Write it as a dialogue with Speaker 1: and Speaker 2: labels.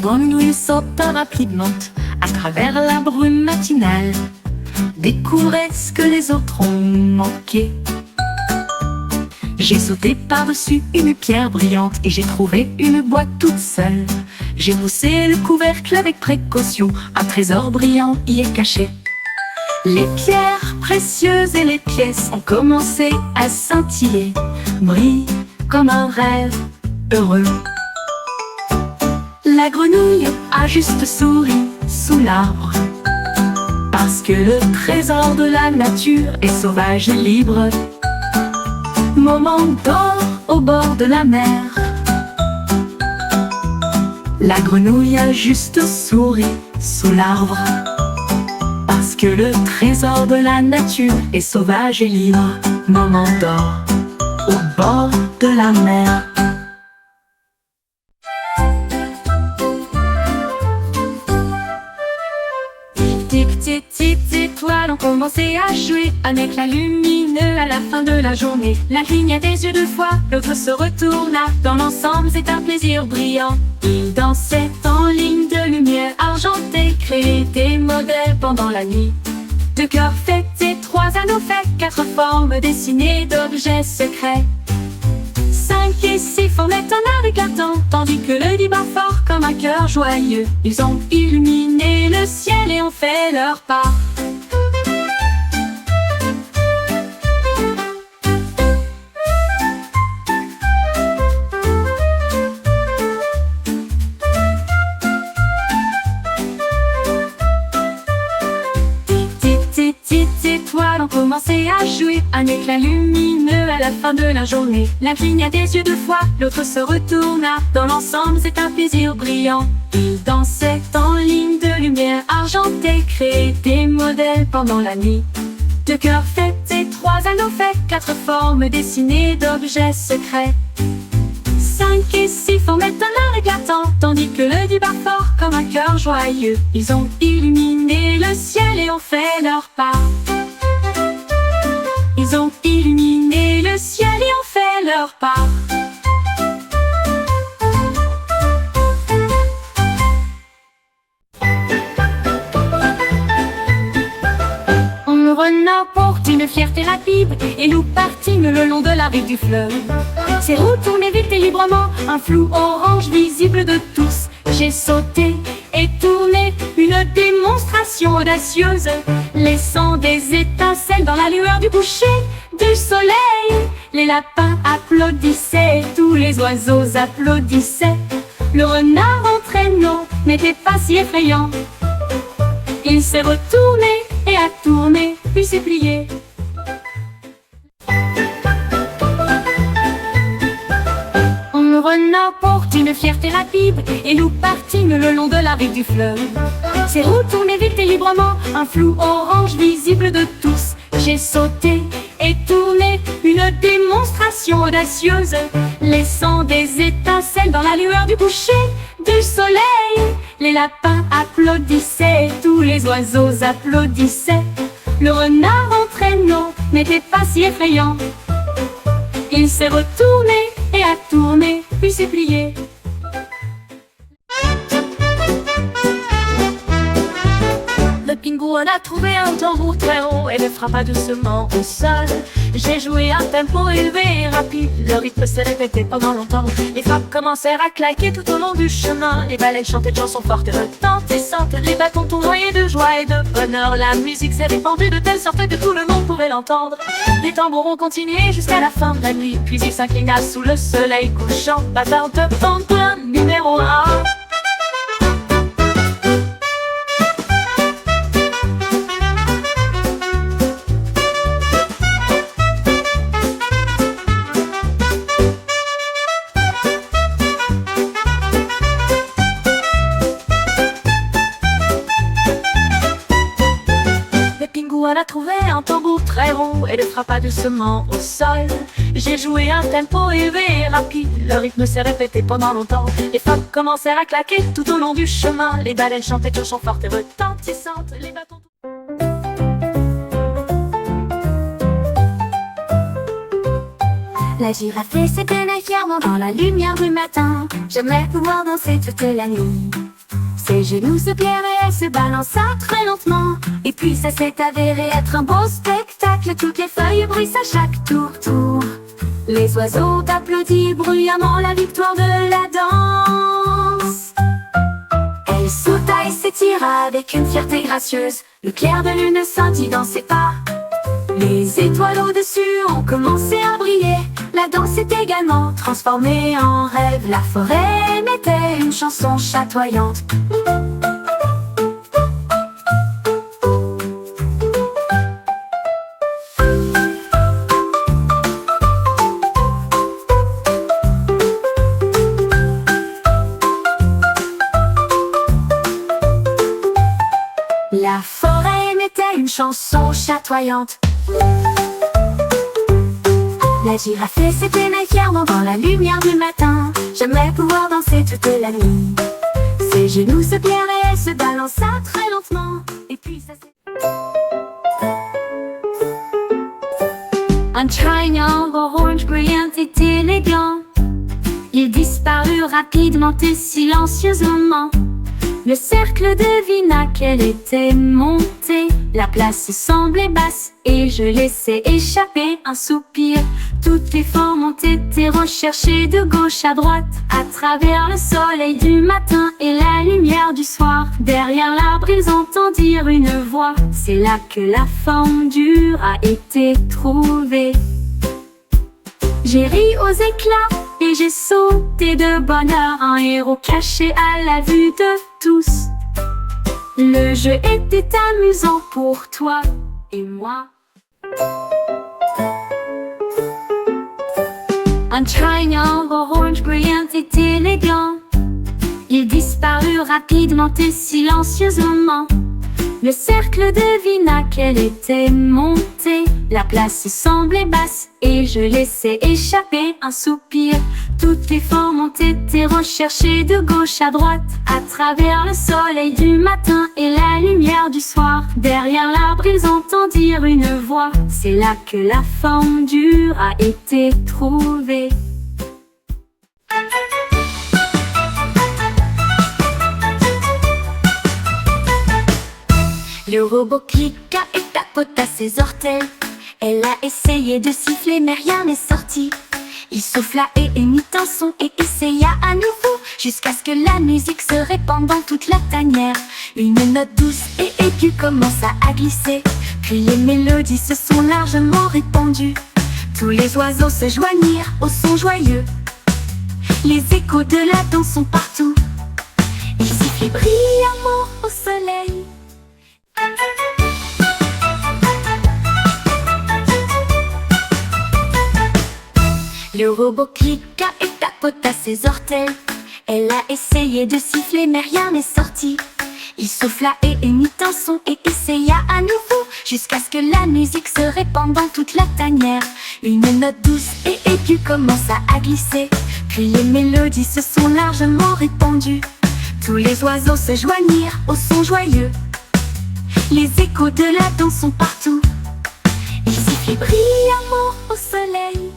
Speaker 1: grenouilles sautent rapidement à travers la brume matinale, découvrez ce que les autres ont manqué. J'ai sauté par-dessus une pierre brillante et j'ai trouvé une boîte toute seule. J'ai poussé le couvercle avec précaution, un trésor brillant y est caché. Les pierres précieuses et les pièces ont commencé à scintiller, brillent comme un rêve heureux. La grenouille a juste souri sous l'arbre, parce que le trésor de la nature est sauvage et libre. Moment d'or au bord de la mer, la grenouille a juste souri sous l'arbre, parce que le trésor de la nature est sauvage et libre. Moment d'or au bord de la mer. Tic-tic-tic, étoiles ont commencé à jouer, un éclat lumineux à la fin de la journée. L'un cligna des yeux deux fois, l'autre se retourna. Dans l'ensemble, c'est un plaisir brillant. Ils dansaient en ligne de lumière argentée, créaient des modèles pendant la nuit. Deux cœurs faits et trois anneaux faits, quatre formes dessinées d'objets secrets. 5 et 6 formaient un art éclatant, tandis que le dit bat fort comme un cœur joyeux. Ils ont illuminé le ciel et ont fait leur part. Étoiles ont commencé à jouer, un éclat lumineux à la fin de la journée. L'un cligna des yeux deux fois, l'autre se retourna. Dans l'ensemble, c'est un plaisir brillant. Ils dansaient en ligne de lumière argentée, créaient des modèles pendant la nuit. Deux cœurs faits et trois anneaux faits, quatre formes dessinées d'objets secrets. 5 et 6 formaient un art éclatant, tandis que le dit bat fort comme un cœur joyeux. Ils ont illuminé le ciel et ont fait leur part. Ils ont illuminé le ciel et ont fait leur part. Un renard porte une fierté rapide et nous partîmes le long de la rive du fleuve. Ses roues tournaient vite et librement, un flou orange visible de tous. J'ai sauté et tourné, une démonstration audacieuse, laissant des étincelles dans la lueur du coucher du soleil. Les lapins applaudissaient et tous les oiseaux applaudissaient. Le renard en traîneau n'était pas si effrayant. Il s'est retourné et a tourné, puis s'est plié. Un renard porte une fierté rapide et nous partîmes le long de la rive du fleuve. Ses roues tournaient vite et librement, un flou orange visible de tous. J'ai sauté et tourné, une démonstration audacieuse, laissant des étincelles dans la lueur du coucher du soleil. Les lapins applaudissaient et tous les oiseaux applaudissaient. Le renard en traîneau n'était pas si effrayant. Il s'est retourné et a tourné, puis s'est plié. Le pingouin a trouvé un tambour très haut et le frappa doucement au sol. J'ai joué à tempo élevé et rapide, le rythme s'est répété pendant longtemps. Les frappes commencèrent à claquer tout au long du chemin. Les baleines chantaient de chansons fortes et retentissantes. Les bâtons tournoyaient de joie et de bonheur. La musique s'est répandue de telle sorte que tout le monde pouvait l'entendre. Les tambours ont continué jusqu'à la fin de la nuit, puis il s'inclina sous le soleil couchant. Bâtard de pingouin numéro 1. On a trouvé un tambour très rond et le frappa doucement au sol. J'ai joué un tempo élevé et rapide, le rythme s'est répété pendant longtemps. Les frappes commencèrent à claquer tout au long du chemin. Les baleines chantaient de chansons fortes et retentissantes. Les bâtons...
Speaker 2: La girafe se tenait fièrement dans la lumière du matin. J'aimerais pouvoir danser toute la nuit.
Speaker 1: Ses genoux se plièrent et elle se balança très lentement. Et puis ça s'est avéré être un beau spectacle. Toutes les feuilles bruissent à chaque tour. Les oiseaux applaudissent bruyamment la victoire de la danse. Elle sauta et s'étira avec une fierté gracieuse. Le clair de lune scintille dans ses pas. Les étoiles au-dessus ont commencé à briller. La danse s'est également transformée en rêve. La forêt émettait une chanson chatoyante. La forêt émettait une chanson chatoyante. La girafe s'éteignait fièrement dans la lumière du matin. J'aimerais pouvoir danser toute la nuit. Ses genoux se plièrent et elle se balança très lentement. Et puis ça s'est... Un triangle orange brillant et élégant. Il disparut rapidement et silencieusement. Le cercle devina qu'elle était montée. La place semblait basse et je laissais échapper un soupir. Toutes les formes ont été recherchées de gauche à droite, à travers le soleil du matin et la lumière du soir. Derrière l'arbre ils entendirent une voix. C'est là que la forme dure a été trouvée. J'ai ri aux éclats et j'ai sauté de bonheur, un héros caché à la vue de tous. Le jeu était amusant pour toi et moi. Un triangle orange brillant et élégant. Il disparut rapidement et silencieusement. Le cercle devina qu'elle était montée. La place semblait basse et je laissais échapper un soupir. Toutes les formes ont été recherchées de gauche à droite, à travers le soleil du matin et la lumière du soir. Derrière l'arbre ils entendirent une voix. C'est là que la forme dure a été trouvée. Le robot cliqua et tapota ses orteils. Elle a essayé de siffler mais rien n'est sorti. Il souffla et émit un son et essaya à nouveau, jusqu'à ce que la musique se répande dans toute la tanière. Une note douce et aiguë commença à glisser. Puis les mélodies se sont largement répandues. Tous les oiseaux se joignirent au son joyeux. Les échos de la danse sont partout. Ils sifflaient brillamment au soleil. Le robot cliqua et tapota ses orteils. Elle a essayé de siffler mais rien n'est sorti. Il souffla et émit un son et essaya à nouveau, jusqu'à ce que la musique se répande dans toute la tanière. Une note douce et aiguë commença à glisser. Puis les mélodies se sont largement répandues. Tous les oiseaux se joignirent au son joyeux. Les échos de la danse sont partout. Ils sifflaient brillamment au soleil.